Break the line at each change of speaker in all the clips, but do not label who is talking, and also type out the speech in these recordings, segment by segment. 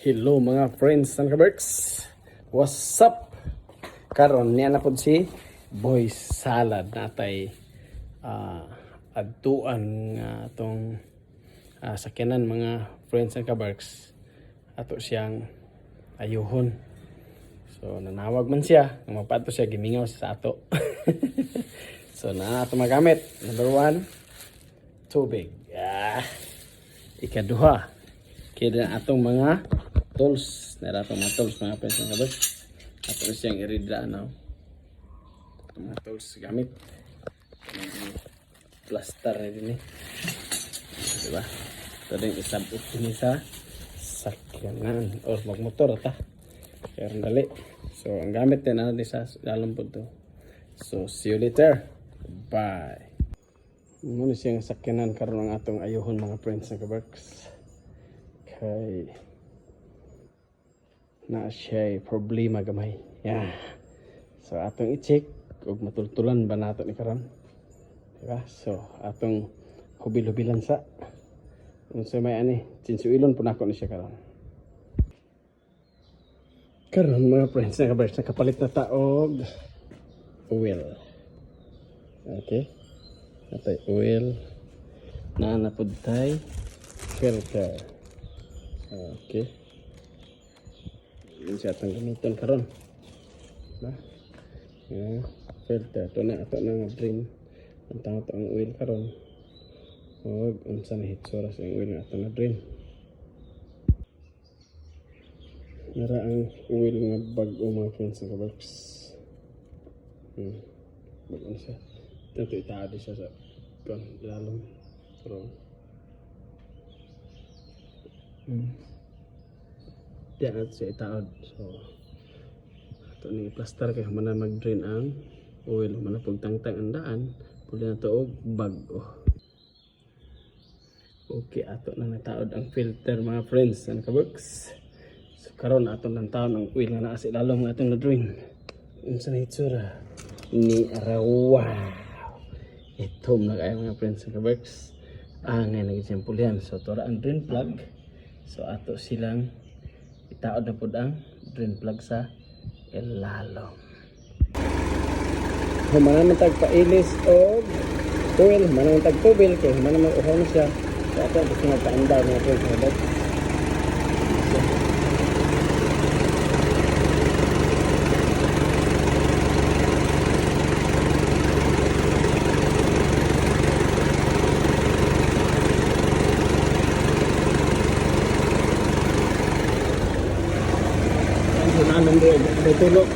Hello mga friends ng Kaberks. What's up? Karon niya na po si Boy Salad natay adtuan nga atong sakyanan mga friends ng Kaberks. Ato siyang ayuhon. So nanawag man siya, nga mapadto siya gimingaw sa ato. So na ato magamit. Number 1, tubig. Ikaduha, kaya atong mga tools, naratong mga tools mga friends ng Kaberks. Ato siyang iridra now. Mga tools gamit. Plaster na din eh. Diba? Ito din isabot din sa sakyanan or magmotor ata. Kaya rin dali. So ang gamit din natin sa lalong po ito. So see you later. Bye. Muna siyang sakyanan karon ang atong ayuhon mga friends ng Kaberks. Kay na siya problema gamay. Yeah. So atong i-check kung matultulan ba nato ni karon. Diba? So atong hubil-hubilan sa unsa may ani, sinsuilon po nako ni siya karon. Karon mga friends ng Kaberks, nakapalit na taog oil. Okay. Natay oil na napud tay filter. Okay. Yun siya atong gamiton karon. Diba? Yeah, filter. Ito na ato na drain. Ang tango ito ang oil karon. Huwag unsa na hitsura sa oil na ato na drain. Nara ang oil nga bag-o mga friends ng Kaberks. Bag-o na siya. Ito itaadi siya sa ilalim. Pero diyan natin siya itaod. So ito ni plaster kaya mana mag-drain ang oil. Mana pagtangtang ang daan. Pwede na ito o bag-o. Okay, ato na nataod ang filter mga friends ng Kaberks. So karon ato ng taon ang oil nga naasi lalong nga atong na-drain. Unsa na hitsura ni arawa. Ito na kayo mga friends ng Kaberks. Ngayon naging pulihan. So ito ang drain plug. So ato silang itaod na po ang drain plug sa ilalom. Humanan man tagpailis o oil. Humanan man tagtubil. Kaya humanan man uhaw na siya. So ato gusto magpaandar mga friends ng Kaberks. Naman doon, may tulog.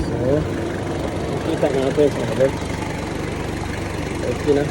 So, kita nga ito sa Kaberks. Okay na.